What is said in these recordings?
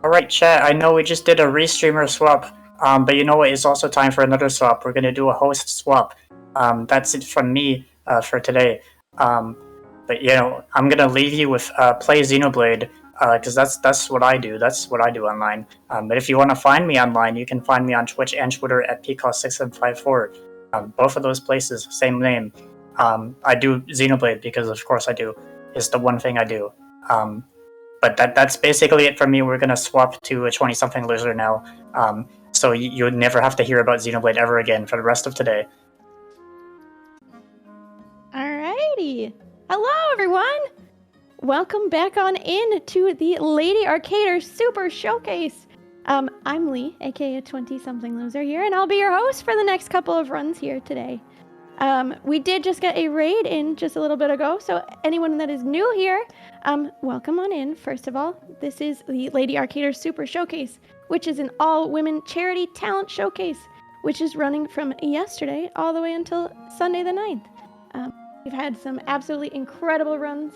Alright, chat, I know we just did a restreamer swap, but you know what? It's also time for another swap. We're gonna do a host swap. That's it from me for today. But you know, I'm gonna leave you with play Xenoblade, because that's what I do. That's what I do online. But if you want to find me online, you can find me on Twitch and Twitter at pcos6754. Both of those places, same name. I do Xenoblade because, of course, I do. It's the one thing I do. But that's basically it for me. We're gonna swap to a 20-something loser now. So you would never have to hear about Xenoblade ever again for the rest of today. Alrighty. Hello, everyone. Welcome back on in to the Lady Arcader Super Showcase. I'm Lee, aka 20-something loser here, and I'll be your host for the next couple of runs here today. We did just get a raid in just a little bit ago, so anyone that is new here, welcome on in. First of all, this is the Lady Arcader Super Showcase, which is an all-women charity talent showcase, which is running from yesterday all the way until Sunday the 9th. We've had some absolutely incredible runs.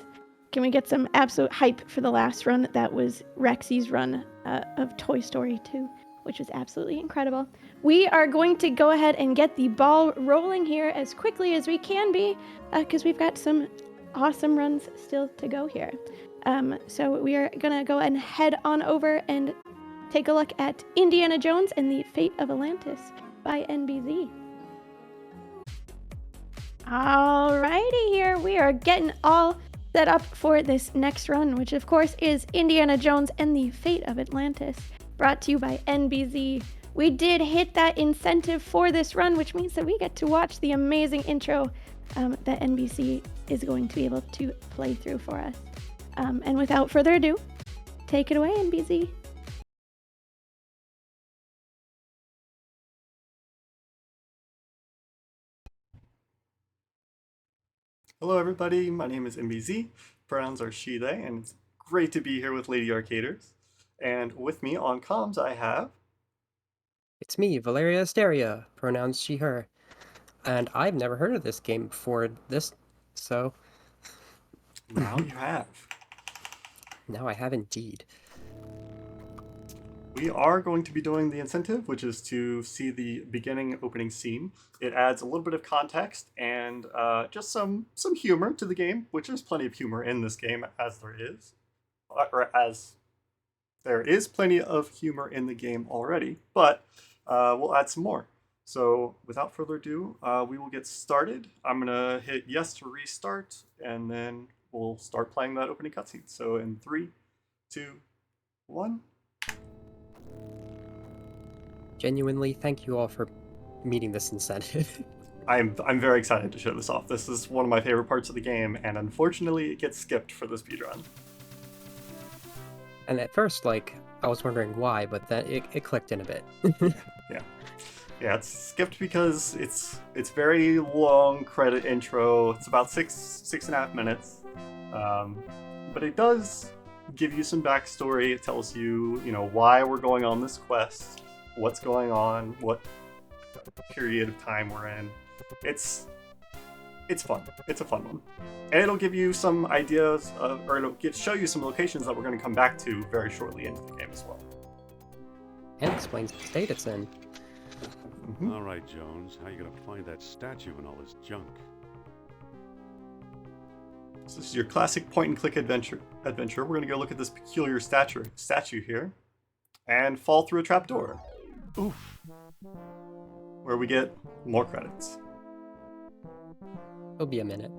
Can we get some absolute hype for the last run? That was Rexy's run of Toy Story 2, which was absolutely incredible. We are going to go ahead and get the ball rolling here as quickly as we can be, because we've got some awesome runs still to go here. So we are going to go and head on over and take a look at Indiana Jones and the Fate of Atlantis by enbyzee. Alrighty, here we are getting all set up for this next run, which of course is Indiana Jones and the Fate of Atlantis, brought to you by enbyzee. We did hit that incentive for this run, which means that we get to watch the amazing intro that enbyzee is going to be able to play through for us. And without further ado, take it away, enbyzee. Hello everybody, my name is enbyzee, pronouns are she, they, and it's great to be here with Lady Arcaders. And with me on comms I have... It's me, ValeriaAsteria, pronouns she, her. And I've never heard of this game before this, so... Now you have. Now I have indeed. We are going to be doing the incentive, which is to see the beginning opening scene. It adds a little bit of context and just some humor to the game, which there's plenty of humor in this game, as there is. Or as there is plenty of humor in the game already, but we'll add some more. So without further ado, we will get started. I'm gonna hit yes to restart, and then we'll start playing that opening cutscene. So in 3, 2, 1. Genuinely, thank you all for meeting this incentive. I'm very excited to show this off. This is one of my favorite parts of the game, and unfortunately it gets skipped for the speedrun. And at first, I was wondering why, but then it clicked in a bit. Yeah, it's skipped because it's very long credit intro. It's about six and a half minutes, but it does give you some backstory. It tells you, why we're going on this quest, what's going on, what period of time we're in. It's fun. It's a fun one, and it'll give you some ideas or it'll show you some locations that we're going to come back to very shortly into the game as well. And explains the state it's in. Mm-hmm. All right, Jones, how you gonna find that statue and all this junk? So this is your classic point-and-click adventure. We're going to go look at this peculiar statue here, and fall through a trapdoor. Oof. Where we get more credits. It'll be a minute.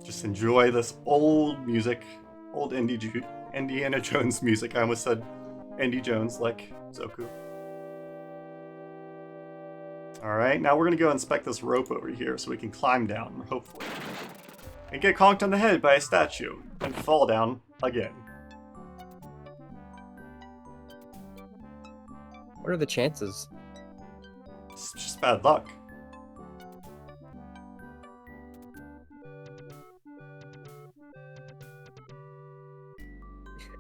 Just enjoy this old music, old Indiana Jones music. I almost said Indy Jones, like Zoku. Alright, now we're going to go inspect this rope over here so we can climb down, hopefully. And get conked on the head by a statue, and fall down again. What are the chances? It's just bad luck.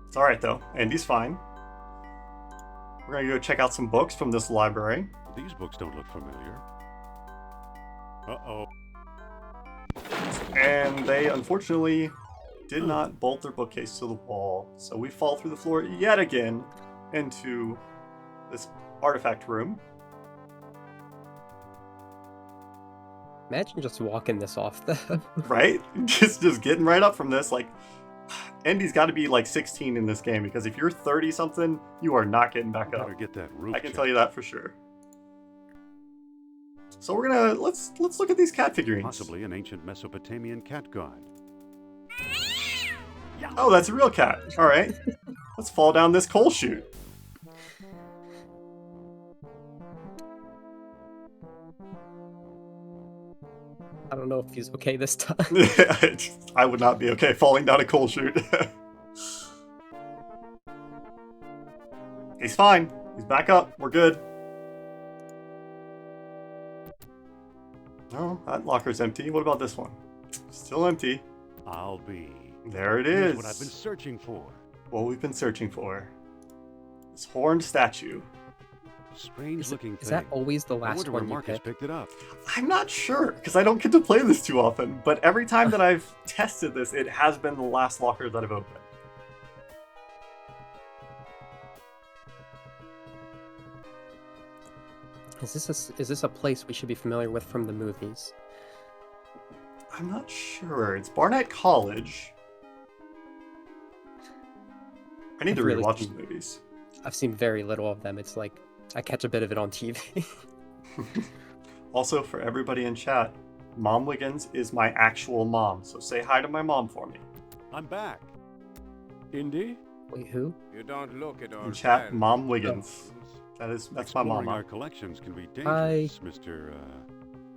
It's alright though, Andy's fine. We're gonna go check out some books from this library. These books don't look familiar. Uh-oh. And they unfortunately did not bolt their bookcase to the wall, so we fall through the floor yet again into this artifact room. Imagine just walking this off, though. Right? Just getting right up from this. Like, Endy's got to be like 16 in this game, because if you're 30 something, you are not getting back up. Better get that roof I can checked. tell you that for sure. So we're gonna let's look at these cat figurines. Possibly an ancient Mesopotamian cat god. Oh, that's a real cat. All right, let's fall down this coal chute. I don't know if he's okay this time. I would not be okay falling down a coal chute. He's fine. He's back up. We're good. No, that locker's empty. What about this one? Still empty. I'll be. There it Here's is. what I've been searching for. What we've been searching for. This horned statue. Strange looking thing. Is that always the I last wonder where one you Marcus pick? picked it up. I'm not sure, because I don't get to play this too often, but every time that I've tested this, it has been the last locker that I've opened. Is this a place we should be familiar with from the movies? I'm not sure. It's Barnett College. I need I've to really rewatch seen- the movies. I've seen very little of them. It's like I catch a bit of it on TV. Also, for everybody in chat, Mom Wiggins is my actual mom, so say hi to my mom for me. I'm back. Indy? Wait, who? You don't look at all. In chat, Mom Wiggins. That's my Exploring mama. our collections can be Hi. dangerous, Mr.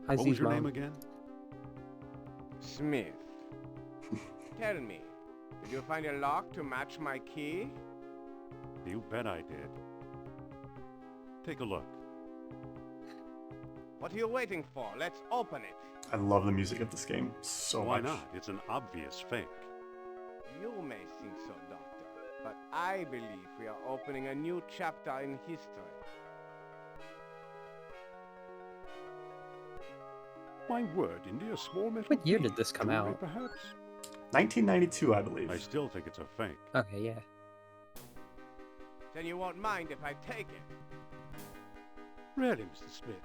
Hi, What Z's was your mom. name again? Smith. Tell me, did you find a lock to match my key? You bet I did. Take a look. What are you waiting for? Let's open it. I love the music of this game so Why much. not? It's an obvious fake. You may think so, Doctor, but I believe we are opening a new chapter in history. My word, Indy, a small metal What year key. did this come Jewelry, out? Perhaps? 1992, I believe. I still think it's a fake. Okay, yeah. Then you won't mind if I take it. Really, Mr. Smith?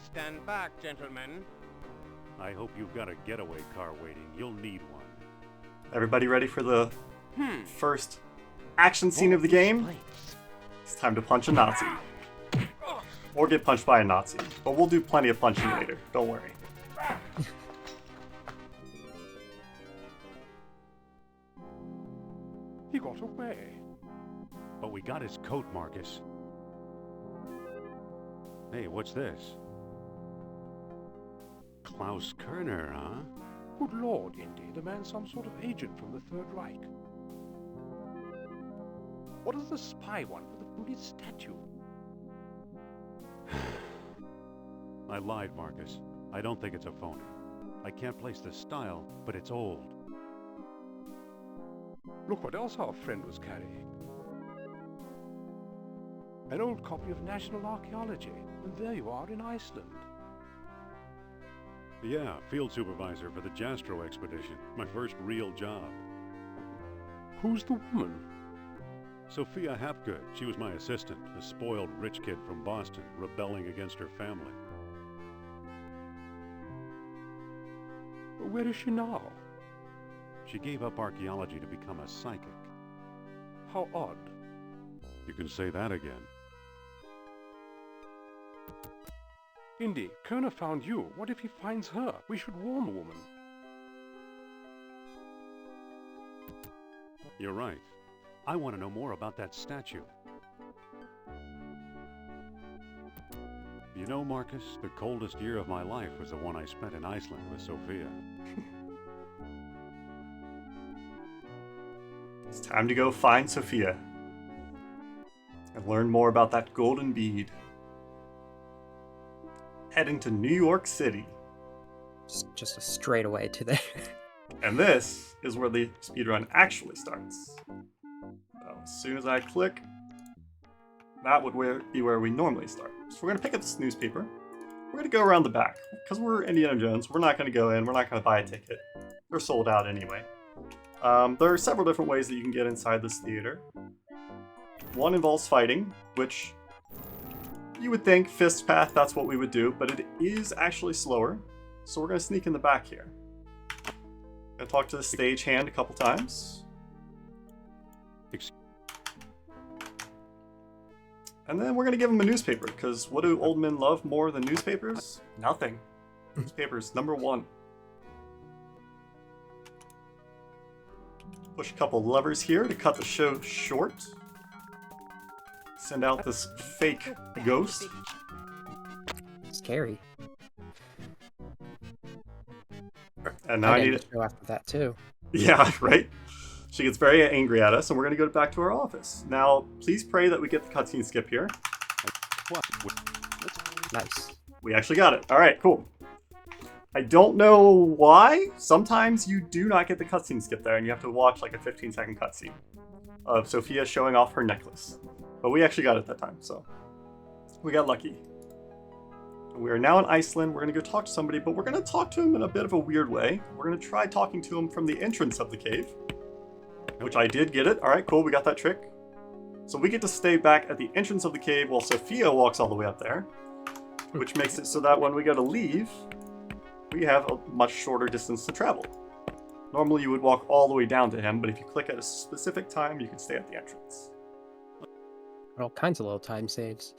Stand back, gentlemen. I hope you've got a getaway car waiting. You'll need one. Everybody ready for the first action scene of the game? It's time to punch a Nazi. Or get punched by a Nazi. But we'll do plenty of punching later. Don't worry. He got away. But we got his coat, Marcus. Hey, what's this? Klaus Kerner, huh? Good lord, Indy, the man's some sort of agent from the Third Reich. What does the spy want with the Buddhist statue? I lied, Marcus. I don't think it's a phony. I can't place the style, but it's old. Look what else our friend was carrying. An old copy of National Archaeology, and there you are in Iceland. Yeah, field supervisor for the Jastro expedition. My first real job. Who's the woman? Sophia Hapgood. She was my assistant, a spoiled rich kid from Boston, rebelling against her family. Where is she now? She gave up archaeology to become a psychic. How odd. You can say that again. Indy, Kerner found you. What if he finds her? We should warn the woman. You're right. I want to know more about that statue. You know, Marcus, the coldest year of my life was the one I spent in Iceland with Sophia. It's time to go find Sophia. And learn more about that golden bead. Heading to New York City. Just a straight away to there. And this is where the speedrun actually starts. So as soon as I click, that would be where we normally start. So we're going to pick up this newspaper. We're going to go around the back. Because we're Indiana Jones, we're not going to go in, we're not going to buy a ticket. They're sold out anyway. There are several different ways that you can get inside this theater. One involves fighting, which you would think fist path, that's what we would do, but it is actually slower. So we're going to sneak in the back here. Gonna talk to the stagehand a couple times. And then we're going to give him a newspaper, because what do old men love more than newspapers? Nothing. Newspapers, number one. Push a couple levers here to cut the show short. Send out this fake ghost. Scary. And now I need to it. go after that too. Yeah, right? She gets very angry at us, and we're going to go back to our office. Now, please pray that we get the cutscene skip here. Nice. We actually got it. All right, cool. I don't know why. Sometimes you do not get the cutscene skip there, and you have to watch like a 15-second cutscene of Sophia showing off her necklace. But we actually got it that time, so we got lucky. We are now in Iceland. We're going to go talk to somebody, but we're going to talk to him in a bit of a weird way. We're going to try talking to him from the entrance of the cave, which I did get it. All right, cool. We got that trick. So we get to stay back at the entrance of the cave while Sophia walks all the way up there, which makes it so that when we go to leave, we have a much shorter distance to travel. Normally you would walk all the way down to him, but if you click at a specific time, you can stay at the entrance. All kinds of little time saves.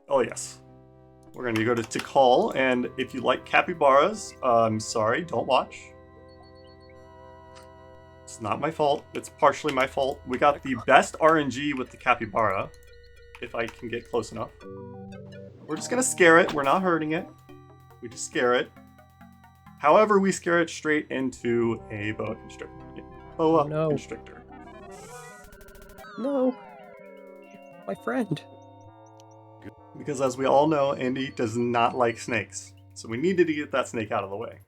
Oh, yes. We're going to go to Tikal, and if you like capybaras, I'm sorry, don't watch. It's not my fault. It's partially my fault. We got the best RNG with the capybara, if I can get close enough. We're just going to scare it. We're not hurting it. We just scare it. However, we scare it straight into a boa constrictor. Constrictor. No. My friend. Because as we all know, Andy does not like snakes. So we needed to get that snake out of the way.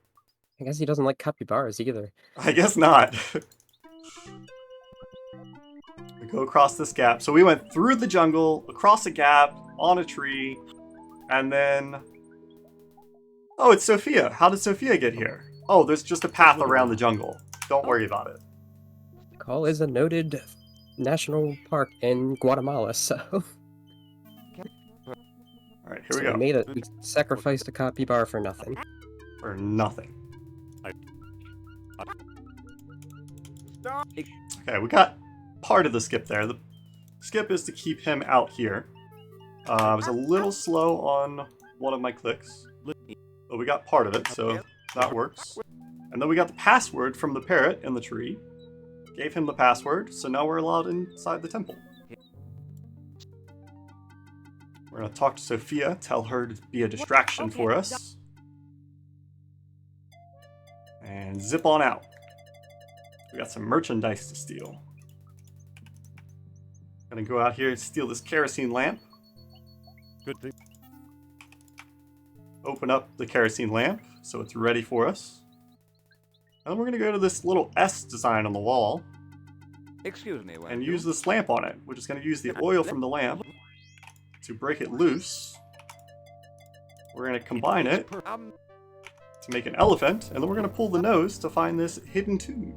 I guess he doesn't like capybaras either. I guess not. We go across this gap. So we went through the jungle, across a gap, on a tree, and then... Oh, it's Sophia. How did Sophia get here? Oh, there's just a path around the jungle. Don't worry about it. Tikal is a noted national park in Guatemala, so... Alright, here we go. We sacrificed a capybara for nothing. For nothing. Okay, we got part of the skip there. The skip is to keep him out here. I was a little slow on one of my clicks, but we got part of it, so that works. And then we got the password from the parrot in the tree. Gave him the password, so now we're allowed inside the temple. We're going to talk to Sophia, tell her to be a distraction for us. And zip on out. We got some merchandise to steal. Gonna go out here and steal this kerosene lamp. Good thing. Open up the kerosene lamp so it's ready for us. And we're gonna go to this little S design on the wall. Excuse me, and use this lamp on it. We're just gonna use the oil from the lamp to break it loose. We're gonna combine it to make an elephant, and then we're gonna pull the nose to find this hidden tube.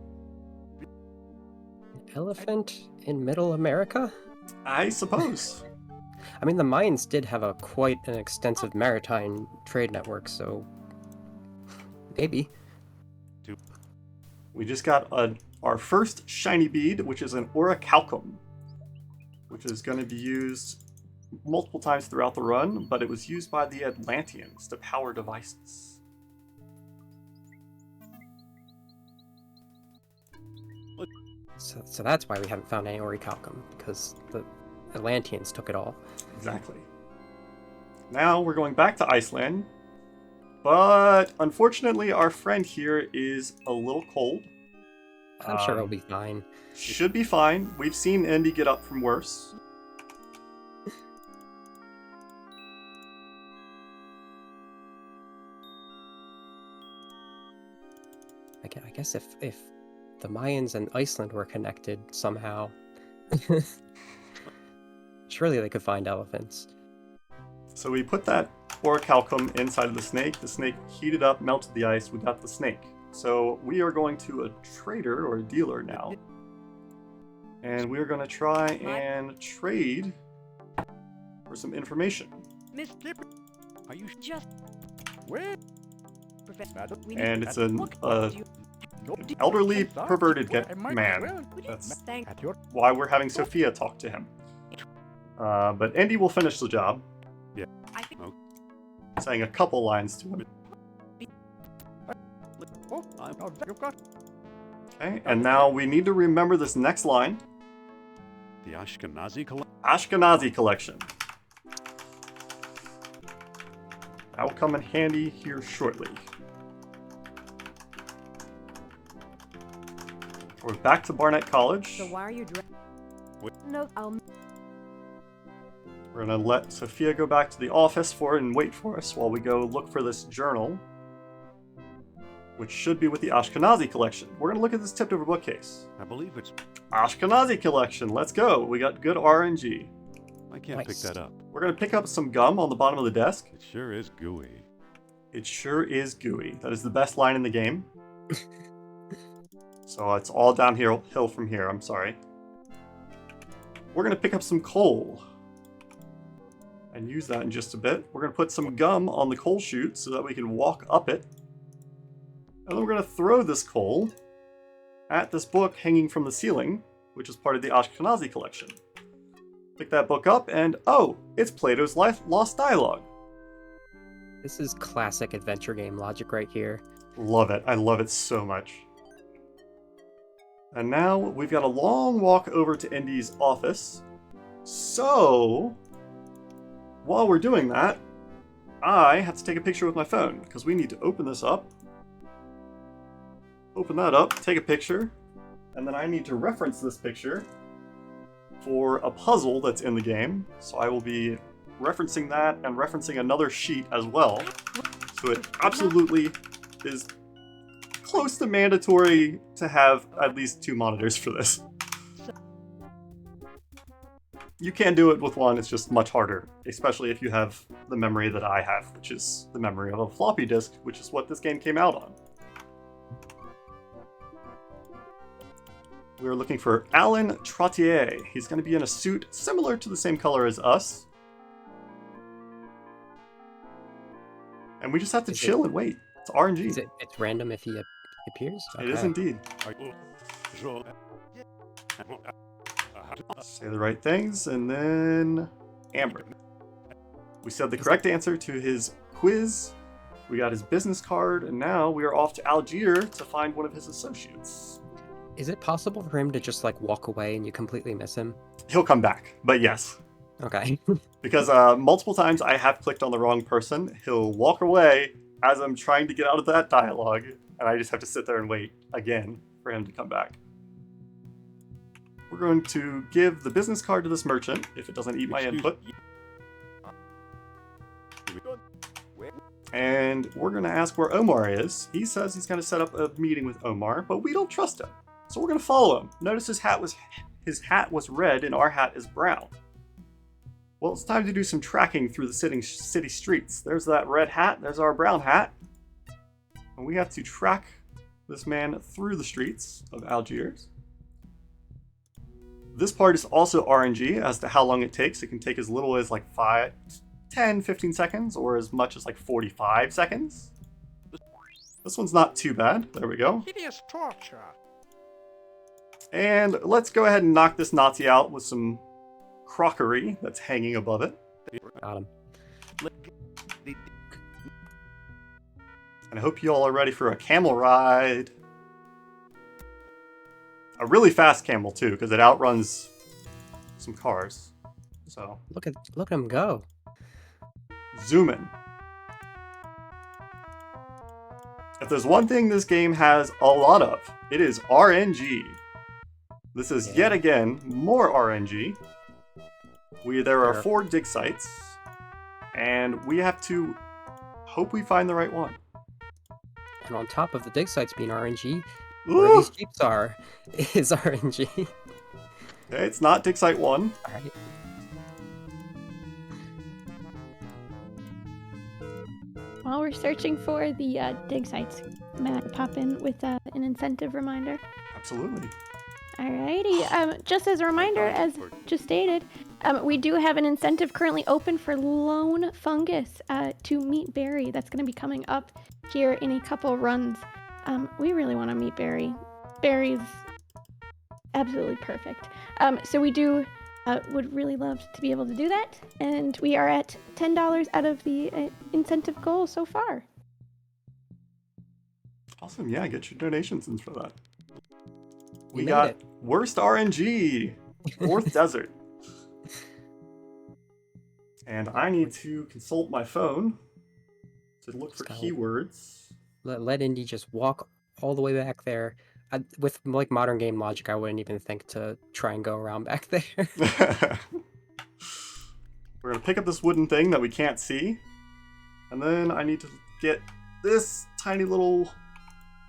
Elephant in Middle America? I suppose. I mean, the Mayans did have quite an extensive maritime trade network, so maybe. We just got our first shiny bead, which is an orichalcum, which is going to be used multiple times throughout the run, but it was used by the Atlanteans to power devices. So that's why we haven't found any orichalcum, because the Atlanteans took it all. Exactly. Now we're going back to Iceland, but unfortunately our friend here is a little cold. I'm sure he'll be fine. Should be fine. We've seen Indy get up from worse. I guess if the Mayans and Iceland were connected somehow, surely they could find elephants. So we put that orichalcum inside of the snake. The snake heated up, melted the ice. We got the snake. So we are going to a trader or a dealer now. And we're going to try and trade for some information. Miss Clipper, are you just where? And it's an elderly, perverted man. That's why we're having Sophia talk to him. But Andy will finish the job. Yeah. Saying a couple lines to him. Okay, and now we need to remember this next line. The Ashkenazi collection. Ashkenazi collection. That will come in handy here shortly. We're back to Barnett College. So why are you No, We're gonna let Sophia go back to the office and wait for us while we go look for this journal, which should be with the Ashkenazi collection. We're gonna look at this tipped over bookcase. I believe it's... Ashkenazi collection, let's go. We got good RNG. I can't pick that up. We're gonna pick up some gum on the bottom of the desk. It sure is gooey. It sure is gooey. That is the best line in the game. So it's all downhill from here, I'm sorry. We're gonna pick up some coal and use that in just a bit. We're gonna put some gum on the coal chute so that we can walk up it. And then we're gonna throw this coal at this book hanging from the ceiling, which is part of the Ashkenazi collection. Pick that book up and, oh, it's Plato's Lost Dialogue. This is classic adventure game logic right here. Love it. I love it so much. And now we've got a long walk over to Indy's office. So, while we're doing that, I have to take a picture with my phone because we need to open this up. Open that up, take a picture, and then I need to reference this picture for a puzzle that's in the game. So I will be referencing that and referencing another sheet as well. So it absolutely is close to mandatory to have at least 2 monitors for this. You can do it with one, it's just much harder, especially if you have the memory that I have, which is the memory of a floppy disk, which is what this game came out on. We're looking for Alan Trottier. He's going to be in a suit similar to the same color as us. And we just have to chill and wait. It's RNG. It's random if he appears? Okay. It is indeed. Say the right things, and then Amber. We said the correct answer to his quiz. We got his business card, and now we are off to Algier to find one of his associates. Is it possible for him to just like walk away and you completely miss him? He'll come back, but yes. Okay. Because multiple times I have clicked on the wrong person. He'll walk away as I'm trying to get out of that dialogue, and I just have to sit there and wait again for him to come back. We're going to give the business card to this merchant if it doesn't eat my input. And we're going to ask where Omar is. He says he's going to set up a meeting with Omar, but we don't trust him. So we're going to follow him. Notice his hat was red and our hat is brown. Well, it's time to do some tracking through the city streets. There's that red hat, there's our brown hat. And we have to track this man through the streets of Algiers. This part is also RNG as to how long it takes. It can take as little as like 10, 15 seconds, or as much as like 45 seconds. This one's not too bad. There we go. Hideous torture. And let's go ahead and knock this Nazi out with some crockery that's hanging above it. Got him. And I hope you all are ready for a camel ride. A really fast camel too, because it outruns some cars. So Look at him go. zoom in. If there's one thing this game has a lot of, it is RNG. This is yet again more RNG. There are 4 dig sites, and we have to hope we find the right one. And on top of the dig sites being RNG, where these jeeps are is RNG. Okay, it's not dig site 1. while we're searching for the dig sites, may I pop in with an incentive reminder? Absolutely. Alrighty. Just as a reminder, as just stated, we do have an incentive currently open for Lone Fungus to meet Barry. That's going to be coming up here in a couple runs. We really want to meet Barry. Barry's absolutely perfect. So we do would really love to be able to do that, and we are at $10 out of the incentive goal so far. Awesome. Yeah, get your donations in for that. We made got it. worst RNG, fourth desert. And I need to consult my phone to look for Let's go. keywords. Let Indy just walk all the way back there. With like modern game logic, I wouldn't even think to try and go around back there. We're gonna pick up this wooden thing that we can't see. And then I need to get this tiny little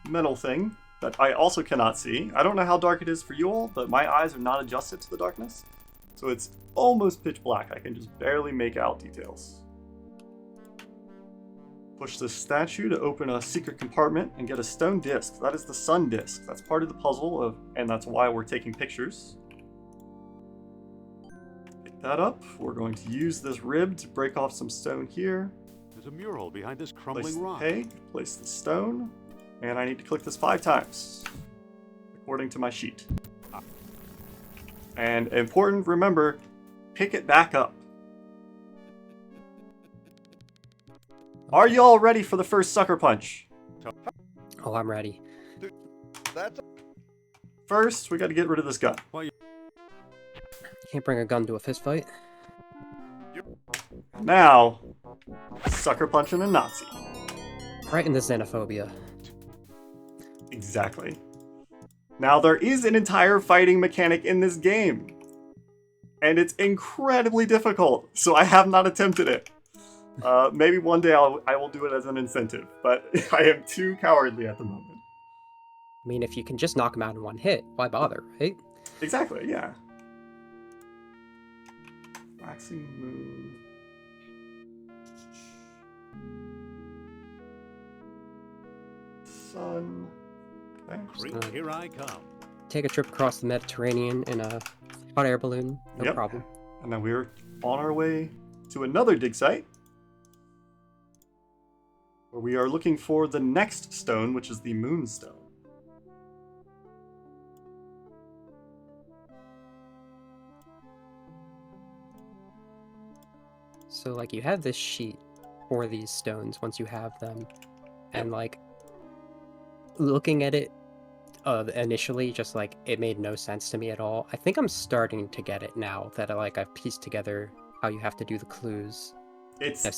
metal thing that I also cannot see. I don't know how dark it is for you all, but my eyes are not adjusted to the darkness. So it's almost pitch black. I can just barely make out details. Push this statue to open a secret compartment and get a stone disc. That is the sun disc. That's part of the puzzle, and that's why we're taking pictures. Pick that up. We're going to use this rib to break off some stone here. There's a mural behind this Place crumbling the rock. peg, place the stone, and I need to click this 5 times, according to my sheet. And important, remember, pick it back up. Are you all ready for the first sucker punch? Oh, I'm ready. First, we got to get rid of this gun. Can't bring a gun to a fist fight. Now, sucker punching a Nazi. Right in the xenophobia. Exactly. Now, there is an entire fighting mechanic in this game. And it's incredibly difficult, so I have not attempted it. Maybe one day I will do it as an incentive, but I am too cowardly at the moment. I mean, if you can just knock him out in one hit, why bother, right? Exactly, yeah. Waxing moon. Sun. Okay. Here I come. Take a trip across the Mediterranean in a hot air balloon, no Yep. problem. And then we're on our way to another dig site, where we are looking for the next stone, which is the moonstone. So, like, you have this sheet for these stones once you have them, and, like, looking at it initially, just, like, it made no sense to me at all. I think I'm starting to get it now that, like, I've pieced together how you have to do the clues. It's, I've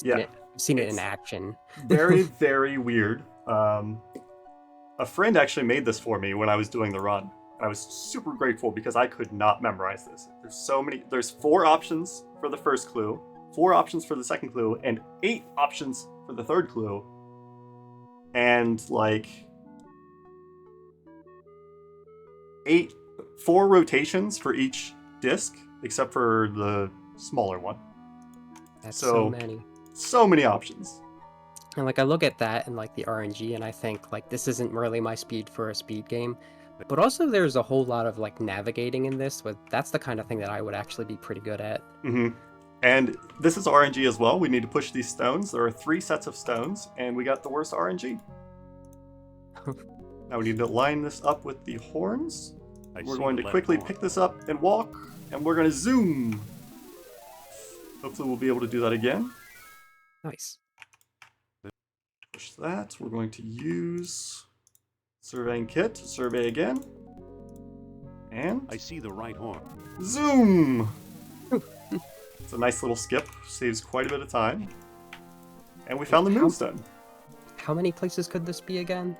seen it in action. very, very weird. A friend actually made this for me when I was doing the run. I was super grateful because I could not memorize this. There's 4 options for the first clue, 4 options for the second clue, and 8 options for the third clue. And like 4 rotations for each disc, except for the smaller one. That's so many. So many options. And, like, I look at that and, like, the RNG, and I think, like, this isn't really my speed for a speed game. But also there's a whole lot of, like, navigating in this. That's the kind of thing that I would actually be pretty good at. Mm-hmm. And this is RNG as well. We need to push these stones. There are 3 sets of stones, and we got the worst RNG. Now we need to line this up with the horns. We're going to quickly pick this up and walk, and we're going to zoom. Hopefully we'll be able to do that again. Nice. Push that. We're going to use surveying kit to survey again. And I see the right horn. zoom! It's a nice little skip. Saves quite a bit of time. And we found the moonstone. How many places could this be again?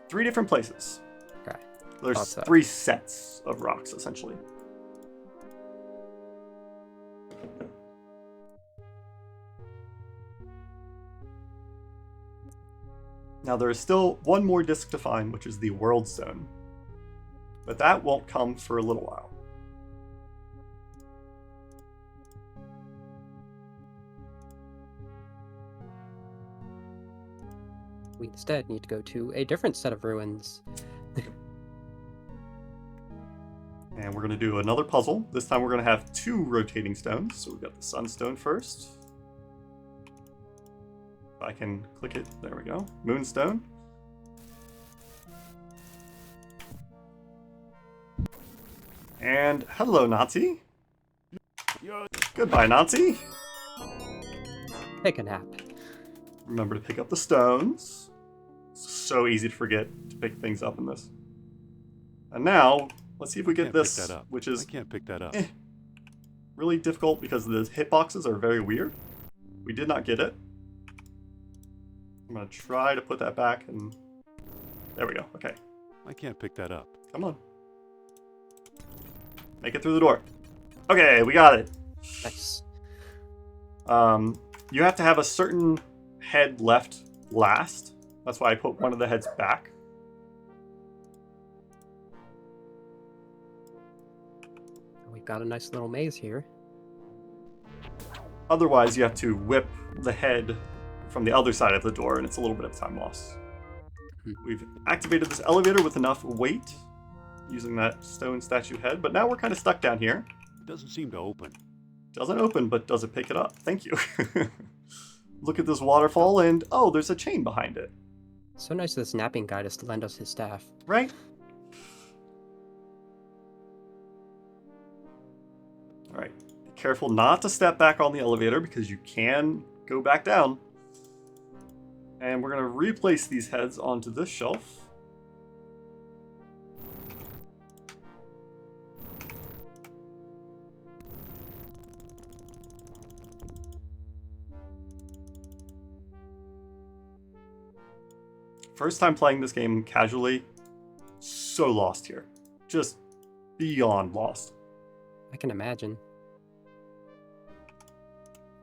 3 different places. Okay. There's 3 sets of rocks, essentially. Now there is still one more disc to find, which is the World Stone. But that won't come for a little while. We instead need to go to a different set of ruins. And we're going to do another puzzle. This time we're going to have 2 rotating stones. So we've got the sunstone first. If I can click it, there we go. Moonstone. And hello, Nazi. Goodbye, Nazi. Take a nap. Remember to pick up the stones. It's so easy to forget to pick things up in this. And now, let's see if we get this, which is I can't pick that up. Really difficult because the hitboxes are very weird. We did not get it. I'm going to try to put that back, and there we go. Okay, I can't pick that up. come on. Make it through the door. Okay, we got it. Nice. You have to have a certain head left last. That's why I put one of the heads back. We've got a nice little maze here. Otherwise, you have to whip the head from the other side of the door, and it's a little bit of time loss. We've activated this elevator with enough weight using that stone statue head, but now we're kind of stuck down here. It doesn't seem to open. Doesn't open, but does it pick it up? Thank you. Look at this waterfall, and oh, there's a chain behind it. So nice of this napping guy to lend us his staff. Right? Alright. Be careful not to step back on the elevator because you can go back down. And we're going to replace these heads onto this shelf. First time playing this game casually, so lost here. Just beyond lost. I can imagine.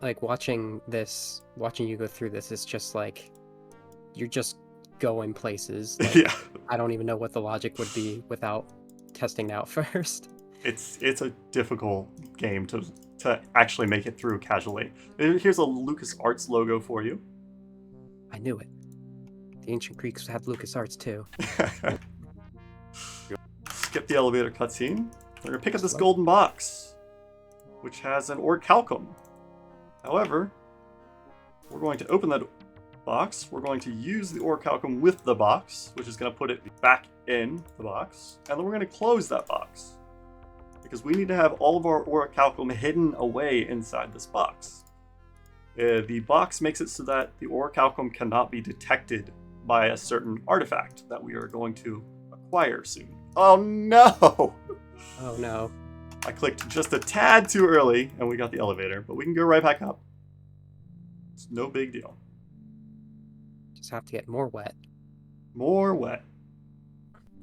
Like, watching you go through this is just like, you're just going places. Like, Yeah. I don't even know what the logic would be without testing it out first. It's a difficult game to actually make it through casually. Here's a LucasArts logo for you. I knew it. The ancient Greeks had LucasArts too. Skip the elevator cutscene. We're going to pick up this golden box, which has an orichalcum. However, we're going to open that box. We're going to use the orichalcum with the box, which is going to put it back in the box. And then we're going to close that box, because we need to have all of our orichalcum hidden away inside this box. The box makes it so that the orichalcum cannot be detected by a certain artifact that we are going to acquire soon. Oh no! Oh no. I clicked just a tad too early and we got the elevator, but we can go right back up. It's no big deal. Just have to get more wet. More wet.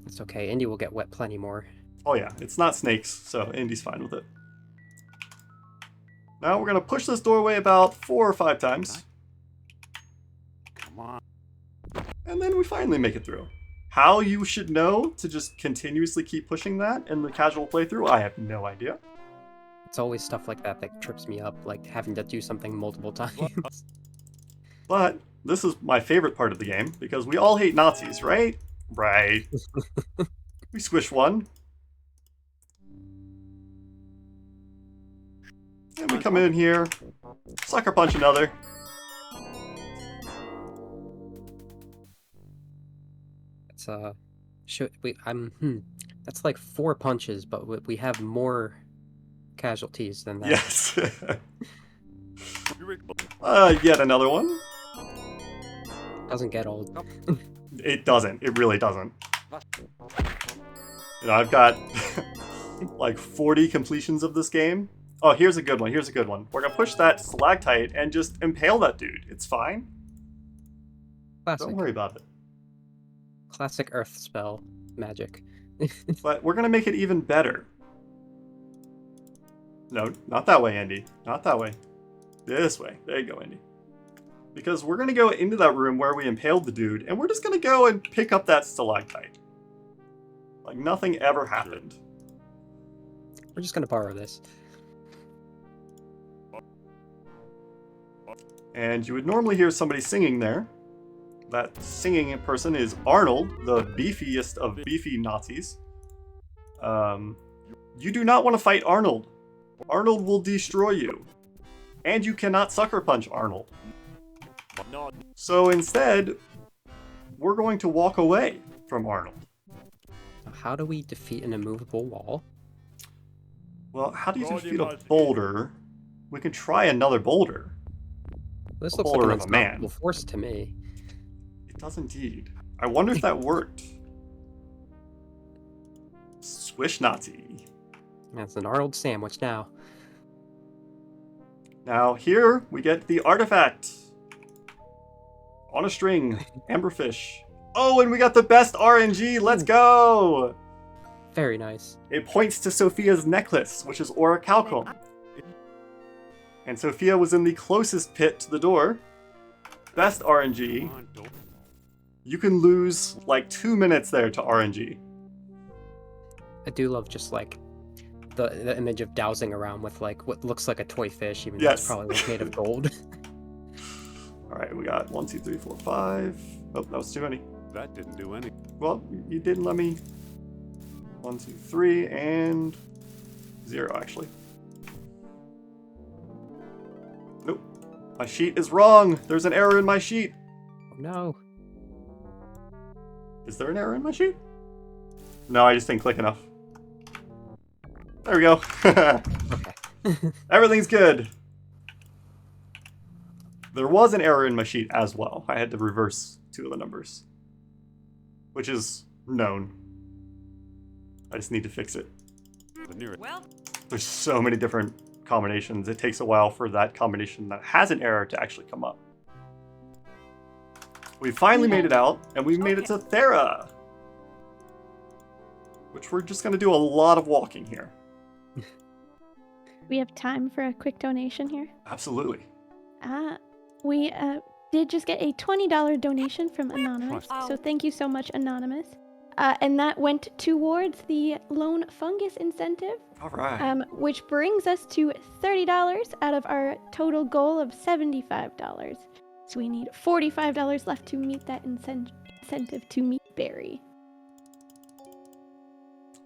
It's okay, Indy will get wet plenty more. Oh yeah, it's not snakes, so Indy's fine with it. Now we're going to push this doorway about 4 or 5 times. Come on. And then we finally make it through. How you should know to just continuously keep pushing that in the casual playthrough, I have no idea. It's always stuff like that that trips me up, like having to do something multiple times. But this is my favorite part of the game, because we all hate Nazis, right? Right. We squish one. And we come in here, sucker punch another. It's that's like 4 punches, but we have more casualties than that. Yes. Yet another one. Doesn't get old. It doesn't. It really doesn't. You know, I've got like 40 completions of this game. Oh, here's a good one. Here's a good one. We're gonna push that stalactite and just impale that dude. It's fine. Classic. Don't worry about it. Classic Earth spell magic. But we're gonna make it even better. No, not that way, Andy. Not that way. This way. There you go, Andy. Because we're gonna go into that room where we impaled the dude, and we're just gonna go and pick up that stalactite. Like nothing ever happened. We're just gonna borrow this. And you would normally hear somebody singing there. that singing person is Arnold, the beefiest of beefy Nazis. You do not want to fight Arnold. Arnold will destroy you. And you cannot sucker punch Arnold. So instead, we're going to walk away from Arnold. How do we defeat an immovable wall? Well, how do you defeat a boulder? We can try another boulder. This A looks like boulder an of a man. unstoppable force to me. It does indeed. I wonder if that worked. Swish Nazi. That's an Arnold sandwich now. Now here we get the artifact. On a string, amberfish. Oh, and we got the best RNG. Let's go! Very nice. It points to Sophia's necklace, which is orichalcum. And Sophia was in the closest pit to the door. Best RNG. You can lose like 2 minutes there to RNG. I do love just like the image of dowsing around with like what looks like a toy fish, even though Yes. it's probably like made of gold. Alright, we got 1, 2, 3, 4, 5. Oh, that was too many. That didn't do any. Well, you didn't let me. 1, 2, 3, and 0 actually. Nope. My sheet is wrong. There's an error in my sheet. Oh no. Is there an error in my sheet? No, I just didn't click enough. There we go. Okay. Everything's good. There was an error in my sheet as well. I had to reverse 2 of the numbers. Which is known. I just need to fix it. The nearest. There's so many different combinations. It takes a while for that combination that has an error to actually come up. We finally made it out, and we made it to Thera. Which we're just going to do a lot of walking here. We have time for a quick donation here. Absolutely. We did just get a $20 donation from Anonymous, Trust. so thank you so much, Anonymous. And that went towards the Lone Fungus incentive, All right. which brings us to $30 out of our total goal of $75. So we need $45 left to meet that incentive to meet Barry.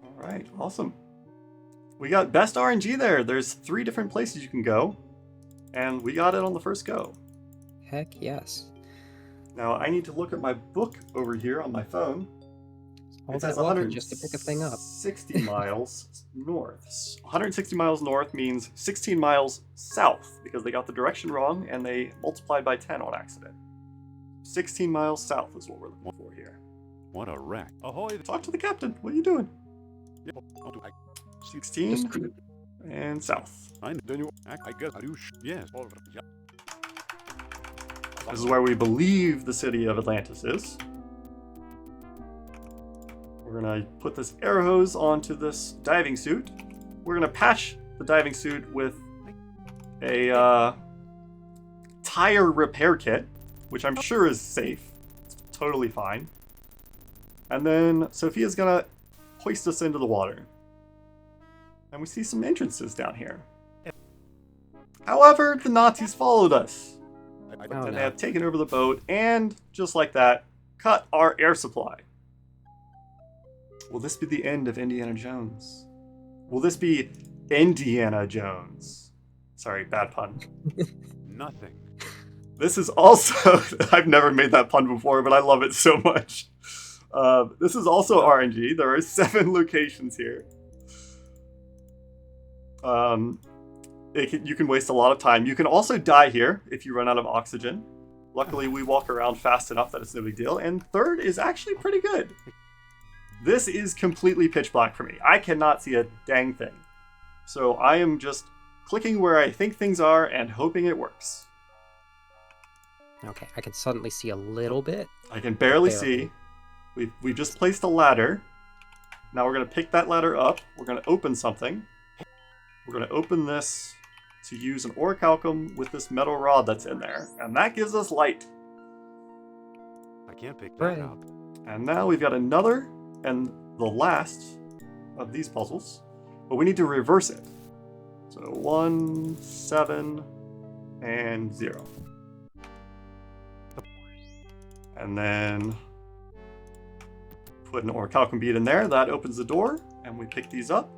All right. Awesome. We got best RNG there. There's 3 different places you can go. And we got it on the first go. Heck yes. Now I need to look at my book over here on my phone. All It that says walking just to pick a thing up. 60 miles north. 160 miles north means 16 miles south because they got the direction wrong and they multiplied by 10 on accident. 16 miles south is what we're looking for here. What a wreck. Ahoy. Talk to the captain. What are you doing? 16 Just- and south. I guess I do. Yes. This is where we believe the city of Atlantis is. We're gonna put this air hose onto this diving suit. We're gonna patch the diving suit with a tire repair kit, which I'm sure is safe. It's totally fine. And then Sophia's gonna hoist us into the water. And we see some entrances down here. However, the Nazis followed us. Oh, And no. they have taken over the boat and, just like that, cut our air supply. Will this be the end of Indiana Jones? Will this be Indiana Jones? Sorry, bad pun. Nothing. This is also... I've never made that pun before, but I love it so much. This is also RNG. There are 7 locations here. You can waste a lot of time. You can also die here if you run out of oxygen. Luckily, we walk around fast enough that it's no big deal. And third is actually pretty good. This is completely pitch black for me. I cannot see a dang thing. So I am just clicking where I think things are and hoping it works. Okay, I can suddenly see a little bit. I can barely Barely. see. We've just placed a ladder. Now we're going to pick that ladder up. We're going to open something. We're going to open this to use an orichalcum with this metal rod that's in there. And that gives us light. I can't pick that Right. up. And now we've got another and the last of these puzzles. But we need to reverse it. So 1, 7, and 0. And then put an orichalcum bead in there. That opens the door, and we pick these up.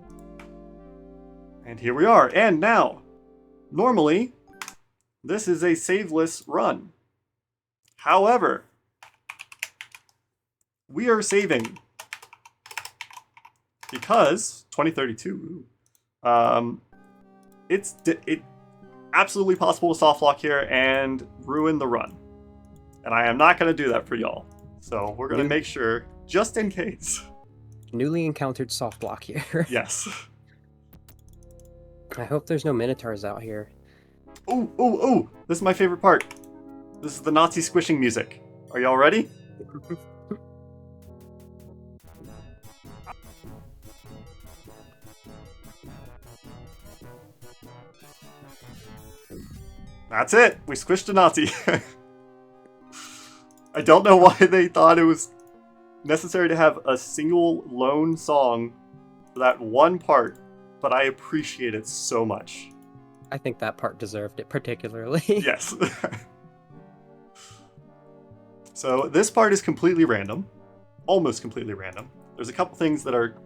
And here we are. And now, normally, this is a saveless run. However, we are saving because 2032. It's absolutely possible to softlock here and ruin the run. And I am not going to do that for y'all. So we're going to make sure, just in case. Newly encountered soft block here. Yes. I hope there's no minotaurs out here. Oh! This is my favorite part. This is the Nazi squishing music. Are y'all ready? That's it! We squished a Nazi. I don't know why they thought it was necessary to have a single lone song for that one part, but I appreciate it so much. I think that part deserved it particularly. Yes. So this part is completely random. Almost completely random. There's a couple things that are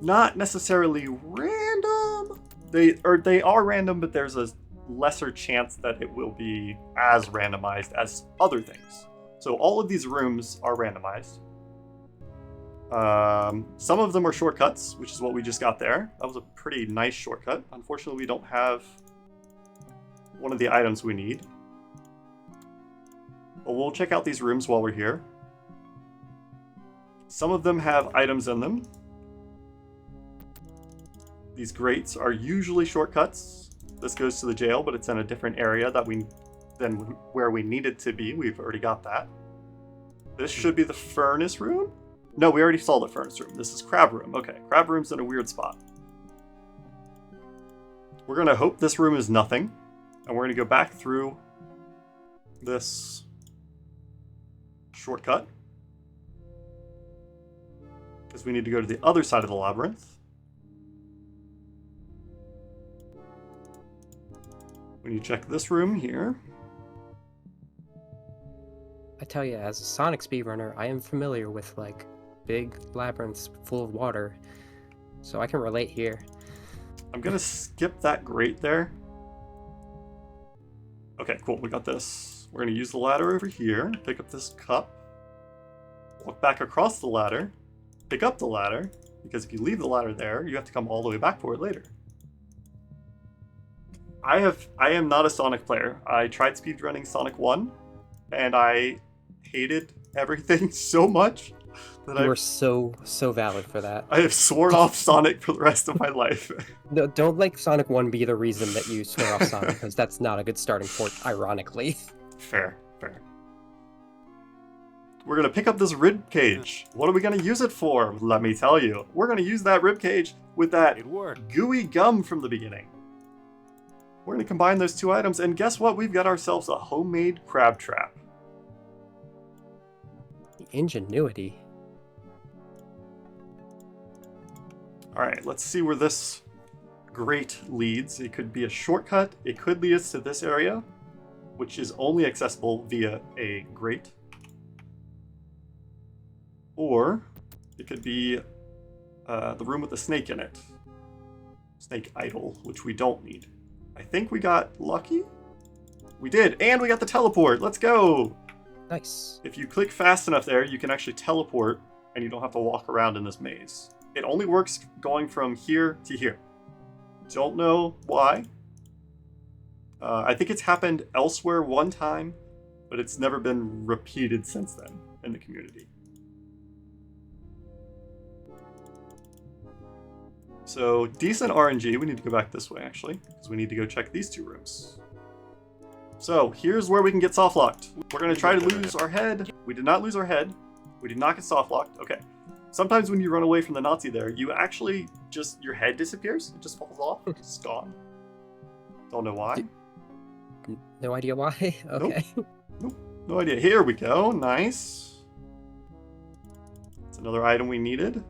not necessarily random. They are random, but there's a lesser chance that it will be as randomized as other things. So all of these rooms are randomized. Some of them are shortcuts, which is what we just got there. That was a pretty nice shortcut. Unfortunately, we don't have one of the items we need. But we'll check out these rooms while we're here. Some of them have items in them. These grates are usually shortcuts. This goes to the jail, but it's in a different area than where we need it to be. We've already got that. This should be the furnace room? No, we already saw the furnace room. This is crab room. Okay, crab room's in a weird spot. We're gonna hope this room is nothing, and we're gonna go back through this shortcut, because we need to go to the other side of the labyrinth. When you check this room here. I tell you, as a Sonic speedrunner, I am familiar with, like, big labyrinths full of water, so I can relate here. I'm gonna skip that grate there. Okay, cool, we got this. We're gonna use the ladder over here, pick up this cup, walk back across the ladder, pick up the ladder, because if you leave the ladder there, you have to come all the way back for it later. I am not a Sonic player. I tried speedrunning Sonic 1, and I hated everything so much that You are so valid for that. I have sworn off Sonic for the rest of my life. No, don't let Sonic 1 be the reason that you swear off Sonic, because that's not a good starting point, ironically. Fair. We're gonna pick up this rib cage. What are we gonna use it for? Let me tell you. We're gonna use that rib cage with that gooey gum from the beginning. We're gonna combine those two items, and guess what? We've got ourselves a homemade crab trap. The ingenuity. Alright, let's see where this grate leads. It could be a shortcut. It could lead us to this area, which is only accessible via a grate. Or it could be the room with the snake in it. Snake idol, which we don't need. I think we got lucky? We did, and we got the teleport! Let's go! Nice. If you click fast enough there, you can actually teleport, and you don't have to walk around in this maze. It only works going from here to here. Don't know why. I think it's happened elsewhere one time, but it's never been repeated since then in the community. So, decent RNG. We need to go back this way, actually, because we need to go check these two rooms. So, here's where we can get softlocked. We're going to try to lose our head. We did not lose our head. We did not get softlocked. Okay. Sometimes when you run away from the Nazi there, you actually just, your head disappears. It just falls off. It's gone. Don't know why. No idea why? Okay. Nope. No idea. Here we go. Nice. It's another item we needed.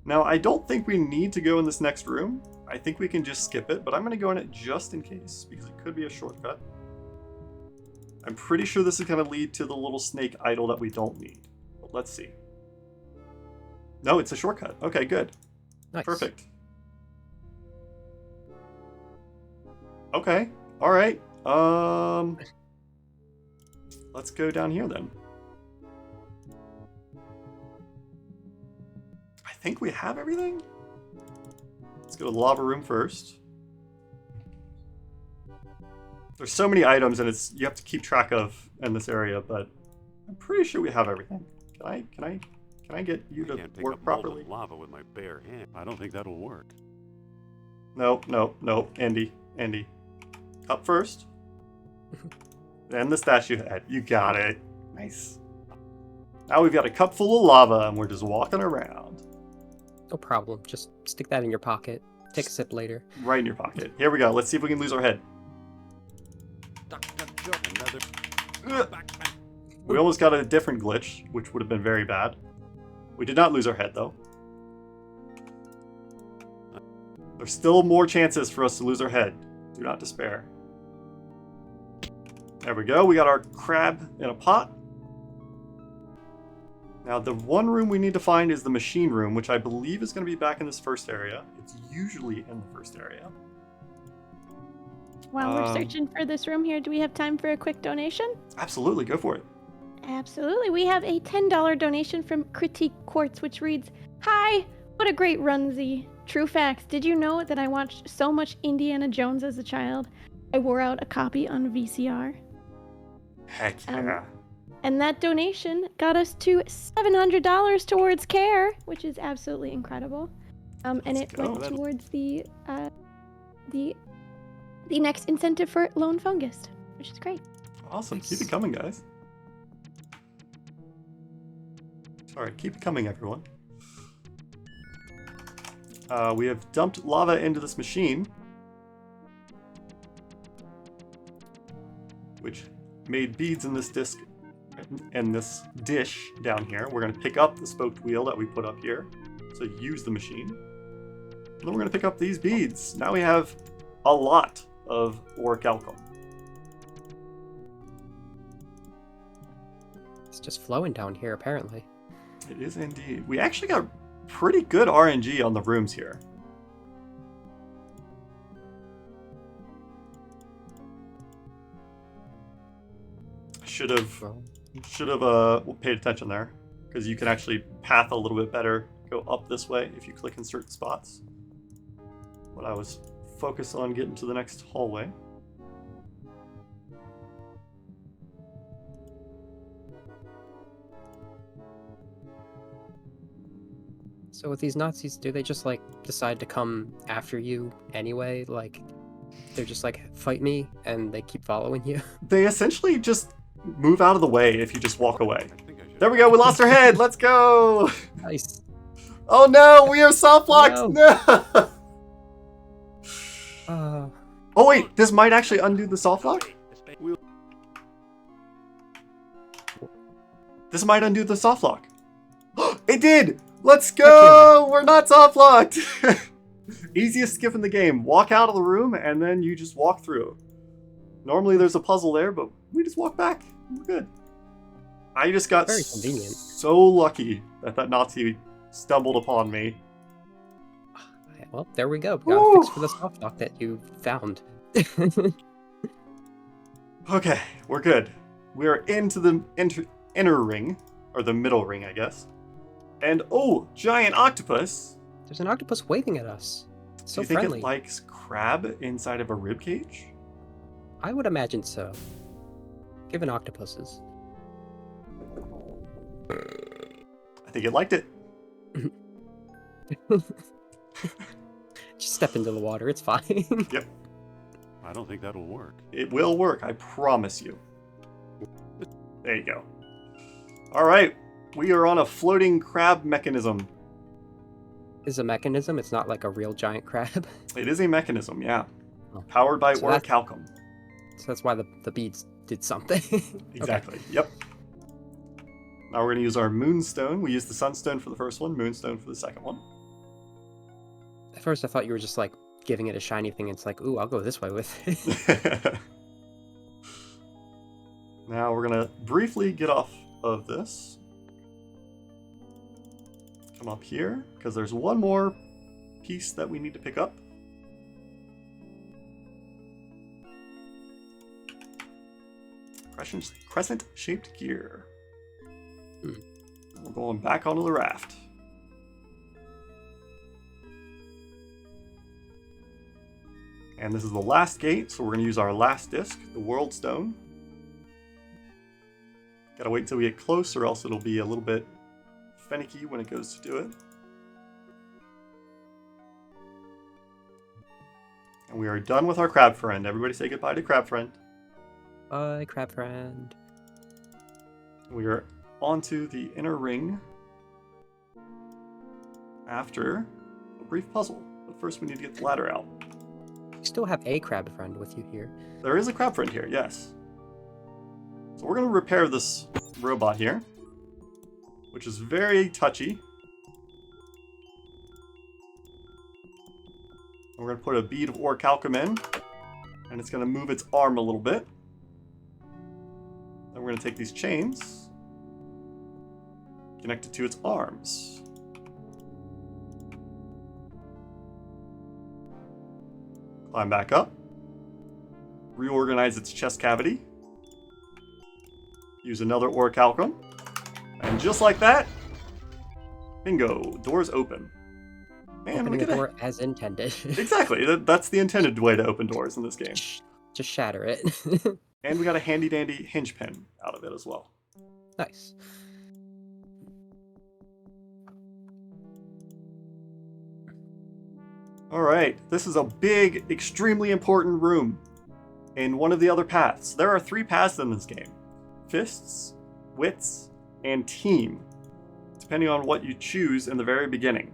Now, I don't think we need to go in this next room. I think we can just skip it, but I'm going to go in it just in case, because it could be a shortcut. I'm pretty sure this is going to lead to the little snake idol that we don't need. But let's see. No, it's a shortcut. Okay, good. Nice. Perfect. Okay. All right. Let's go down here then. I think we have everything. Let's go to the lava room first. There's so many items, and you have to keep track of in this area, but I'm pretty sure we have everything. Can I get you to Can't pick work up properly? molten lava with my bare hand. I don't think that'll work. No. Andy. Up first. Then the statue head. You got it. Nice. Now we've got a cup full of lava, and we're just walking around. No problem. Just stick that in your pocket. Take a sip later. Right in your pocket. Here we go. Let's see if we can lose our head. Another. We almost got a different glitch, which would have been very bad. We did not lose our head, though. There's still more chances for us to lose our head. Do not despair. There we go. We got our crab in a pot. Now, the one room we need to find is the machine room, which I believe is going to be back in this first area. It's usually in the first area. While we're searching for this room here, do we have time for a quick donation? Absolutely. Go for it. Absolutely. We have a $10 donation from Critique Quartz, which reads, "Hi, what a great runzie. True facts. Did you know that I watched so much Indiana Jones as a child? I wore out a copy on VCR." Heck yeah. And that donation got us to $700 towards care, which is absolutely incredible. And it went towards the next incentive for Lone Fungus, which is great. Awesome. Nice. Keep it coming, guys. Sorry, keep it coming, everyone. We have dumped lava into this machine, which made beads in this disc and this dish down here. We're going to pick up the spoked wheel that we put up here, so use the machine. And then we're going to pick up these beads. Now we have a lot of orichalcum. It's just flowing down here, apparently. It is indeed. We actually got pretty good RNG on the rooms here. Should have paid attention there, because you can actually path a little bit better, go up this way if you click in certain spots. But I was focused on getting to the next hallway. So with these Nazis, do they just like decide to come after you anyway? Like they're just like, fight me, and they keep following you? They essentially just move out of the way if you just walk away. There we go, we lost our head, let's go! Nice. Oh no, we are soft locked! No! Oh wait, this might actually undo the soft lock? This might undo the soft lock. It did! Let's go! We're not soft locked! Easiest skip in the game. Walk out of the room and then you just walk through. Normally there's a puzzle there, but we just walk back. We're good. I just got Very convenient. so lucky that Nazi stumbled upon me. Well, there we go. We got a fix for the soft lock that you found. Okay, we're good. We are into the inner ring, or the middle ring, I guess. And oh, giant octopus! There's an octopus waving at us. So Do you think friendly. it likes crab inside of a rib cage? I would imagine so. Given octopuses. I think it liked it. Just step into the water, it's fine. Yep. I don't think that'll work. It will work, I promise you. There you go. Alright, we are on a floating crab mechanism. Is a mechanism, it's not like a real giant crab. It is a mechanism, yeah. Oh. Powered by So that's- orichalcum. So that's why the beads did something. Exactly, Okay. yep. Now we're going to use our moonstone. We used the sunstone for the first one, moonstone for the second one. At first I thought you were just like giving it a shiny thing. It's like, ooh, I'll go this way with it. Now we're gonna briefly get off of this. Come up here, because there's one more piece that we need to pick up. Crescent-shaped gear. We're going back onto the raft. And this is the last gate, so we're going to use our last disc, the World Stone. Gotta wait until we get close, or else it'll be a little bit finicky when it goes to do it. And we are done with our crab friend. Everybody say goodbye to crab friend. Bye, crab friend. We are onto the inner ring after a brief puzzle. But first we need to get the ladder out. You still have a crab friend with you here. There is a crab friend here, yes. So we're going to repair this robot here, which is very touchy. We're going to put a bead of orichalcum in, and it's going to move its arm a little bit. Then we're going to take these chains, connect it to its arms. Climb back up. Reorganize its chest cavity. Use another orichalcum. And just like that, bingo, doors open. Man, Opening the door as intended. Exactly, that's the intended way to open doors in this game. Just shatter it. And we got a handy dandy hinge pin out of it as well. Nice. Alright, this is a big, extremely important room in one of the other paths. There are 3 paths in this game. Fists, Wits, and Team, depending on what you choose in the very beginning.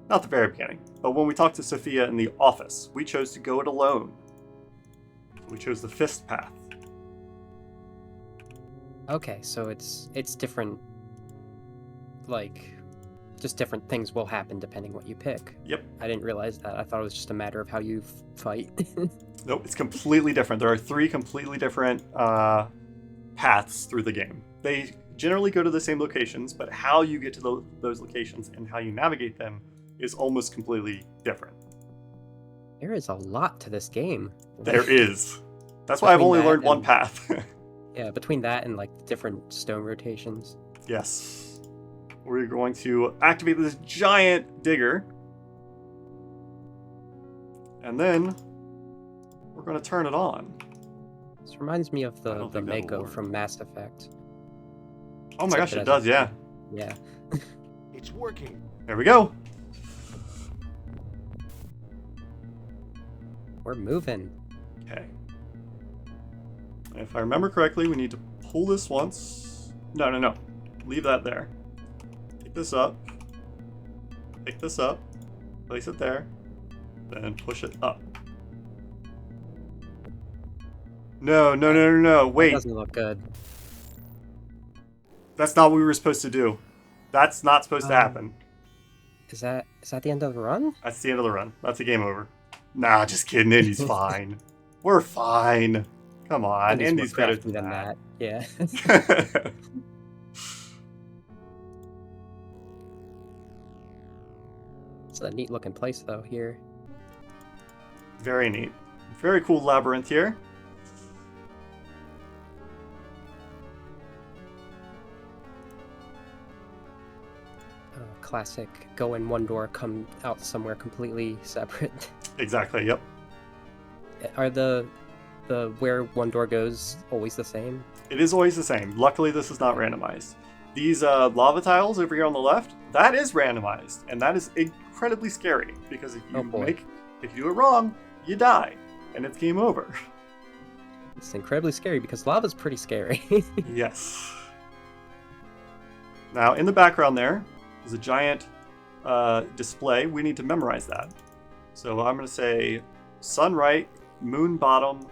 Not the very beginning, but when we talked to Sophia in the office, we chose to go it alone. We chose the Fist path. Okay, so it's different, like, just different things will happen depending what you pick. Yep. I didn't realize that. I thought it was just a matter of how you fight. Nope, it's completely different. There are 3 completely different paths through the game. They generally go to the same locations, but how you get to those locations and how you navigate them is almost completely different. There is a lot to this game. There is. That's why I've only learned one path. Yeah, between that and like different stone rotations. Yes. We're going to activate this giant digger. And then we're going to turn it on. This reminds me of the think that'll Mako work. from Mass Effect. Oh my Except gosh, it has does, a- yeah. Yeah. It's working. There we go. We're moving. Okay. If I remember correctly, we need to pull this once. No. Leave that there. Pick this up. Pick this up. Place it there. Then push it up. No. That Wait. doesn't look good. That's not what we were supposed to do. That's not supposed to happen. Is that the end of the run? That's the end of the run. That's a game over. Nah, just kidding. Indy's fine. We're fine. Come on. Indy's more better crafty than that. Yeah. It's a neat looking place though here. Very neat. Very cool labyrinth here. Classic go in one door, come out somewhere completely separate. Exactly, yep. Are the where one door goes always the same? It is always the same. Luckily, this is not randomized. These lava tiles over here on the left, that is randomized, and that is incredibly scary because if you do it wrong, you die, and it's game over. It's incredibly scary because lava's pretty scary. Yes. Now, in the background there is a giant display. We need to memorize that. So I'm going to say sun right, moon bottom,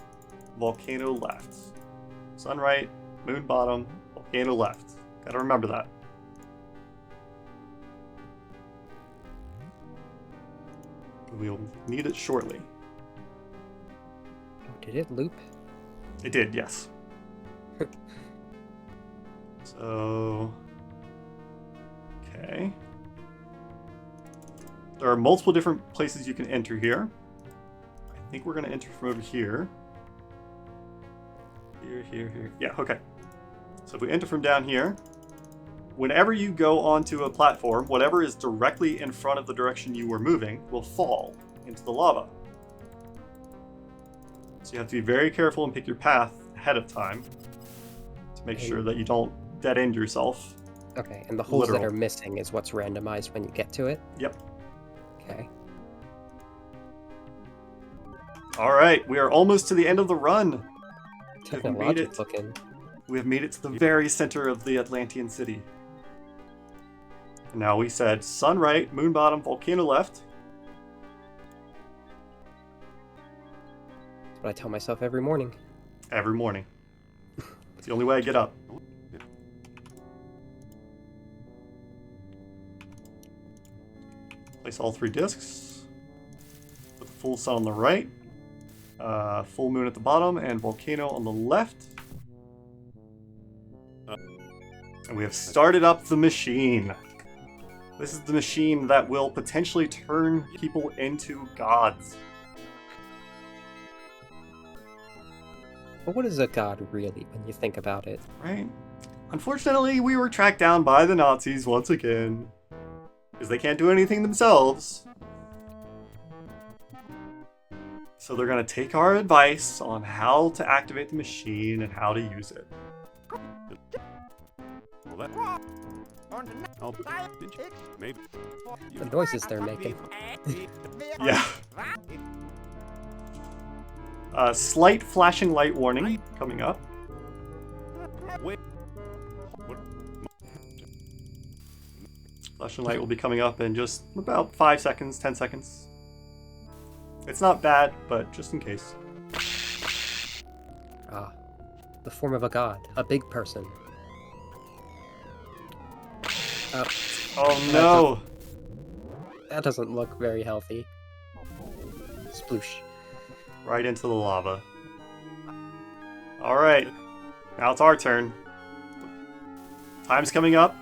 volcano left. Sun right, moon bottom, volcano left. Gotta remember that. We'll need it shortly. Oh, did it loop? It did, yes. So, okay. There are multiple different places you can enter here. I think we're going to enter from over here. Here. Yeah, okay. So if we enter from down here, whenever you go onto a platform, whatever is directly in front of the direction you were moving will fall into the lava. So you have to be very careful and pick your path ahead of time to make sure that you don't dead end yourself. Okay, and the holes that are missing is what's randomized when you get to it? Yep. Okay. Alright, we are almost to the end of the run. Technologic looking. We have made it to the very center of the Atlantean city. And now we said sun right, moon bottom, volcano left. That's what I tell myself every morning. Every morning. It's the only way I get up. Place all 3 discs. With full sun on the right. Full moon at the bottom and volcano on the left. And we have started up the machine. This is the machine that will potentially turn people into gods. But what is a god really when you think about it? Right? Unfortunately, we were tracked down by the Nazis once again. Because they can't do anything themselves. So they're going to take our advice on how to activate the machine and how to use it. Maybe. The noises they're making. Yeah. Slight flashing light warning coming up. Wait. Flashing light will be coming up in just about 5 seconds, 10 seconds. It's not bad, but just in case. Ah, the form of a god, a big person. Oh no! That doesn't look very healthy. Sploosh. Right into the lava. Alright, now it's our turn. Time's coming up.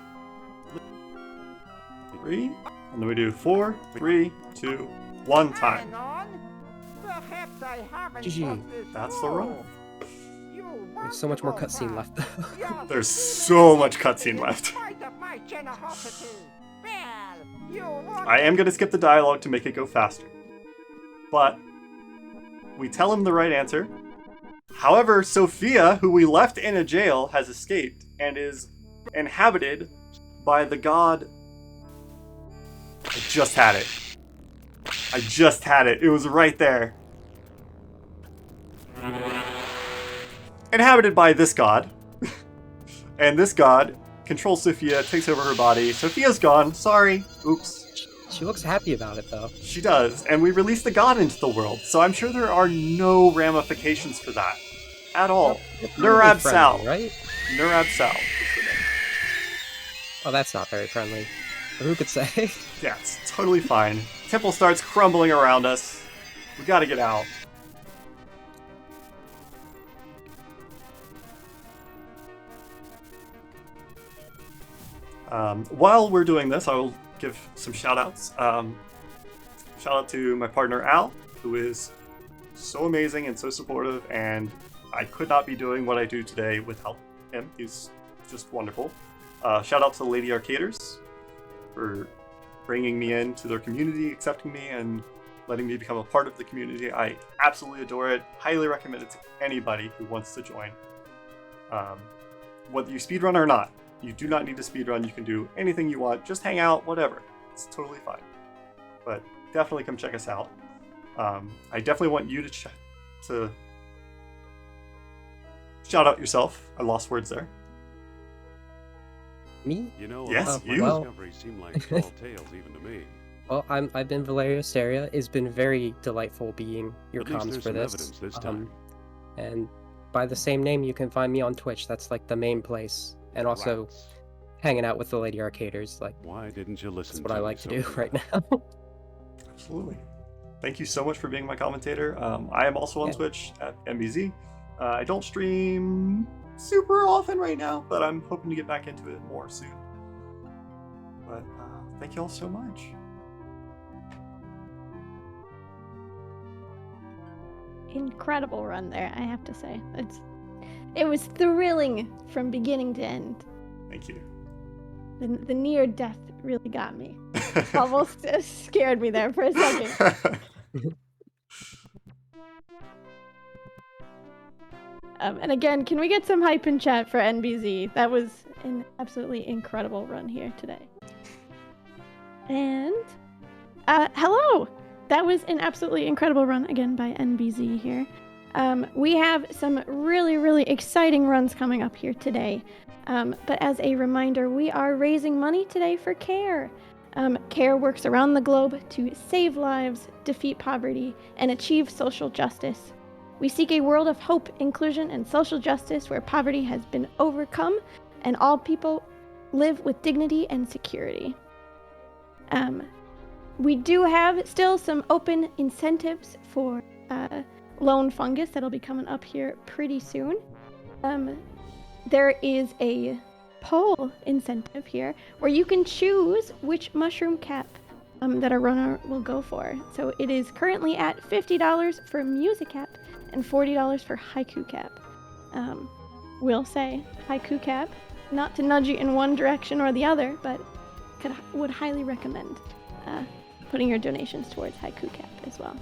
3, and then we do 4, 3, 2, 1 time. GG. That's the run. There's so much more cutscene left. There's so much cutscene left. I am going to skip the dialogue to make it go faster. But we tell him the right answer. However, Sophia, who we left in a jail, has escaped and is inhabited by the god... I just had it. I just had it. It was right there. Inhabited by this god. And this god controls Sophia, takes over her body. Sophia's gone. Sorry. Oops. She looks happy about it, though. She does. And we released the god into the world, so I'm sure there are no ramifications for that. At all. Nurab Sal. Right? Nurab Sal is the name. Oh, that's not very friendly. But who could say? Yeah, it's totally fine. Temple starts crumbling around us. We gotta get out. While we're doing this, I will give some shout-outs. Shout out to my partner Al, who is so amazing and so supportive, and I could not be doing what I do today without him. He's just wonderful. Shout out to the Lady Arcaders for bringing me into their community, accepting me, and letting me become a part of the community. I absolutely adore it. Highly recommend it to anybody who wants to join. Whether you speedrun or not, you do not need to speedrun. You can do anything you want. Just hang out, whatever. It's totally fine. But definitely come check us out. I definitely want you to shout out yourself. I lost words there. Me? You know, Yes, you. well- discoveries seem like tall tales even to me. Well, I've been ValeriaAsteria. It's been very delightful being your At least comms there's for some this. evidence this time. And by the same name, you can find me on Twitch. That's like the main place. And also Rats. hanging out with the Lady Arcaders. Like, Why didn't you listen that's what to I me like to sooner? do right now. Absolutely. Thank you so much for being my commentator. I am also on Yeah. Twitch at enbyzee. I don't stream super often right now, but I'm hoping to get back into it more soon. But thank you all so much. Incredible run there, I have to say. It was thrilling from beginning to end. Thank you. The near death really got me. Almost scared me there for a second. And again, can we get some hype in chat for enbyzee? That was an absolutely incredible run here today. And hello! That was an absolutely incredible run again by enbyzee here. We have some really, really exciting runs coming up here today. But as a reminder, we are raising money today for CARE. CARE works around the globe to save lives, defeat poverty, and achieve social justice. We seek a world of hope, inclusion, and social justice where poverty has been overcome and all people live with dignity and security. We do have still some open incentives for Lone Fungus that'll be coming up here pretty soon. There is a poll incentive here where you can choose which mushroom cap that a runner will go for. So it is currently at $50 for music cap and $40 for haiku cap. We'll say haiku cap, not to nudge you in one direction or the other, but would highly recommend putting your donations towards haiku cap as well.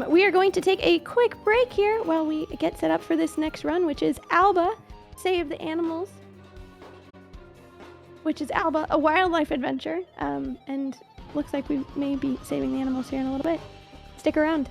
We are going to take a quick break here while we get set up for this next run, which is Alba, Save the Animals, which is Alba, a wildlife adventure, and looks like we may be saving the animals here in a little bit. Stick around.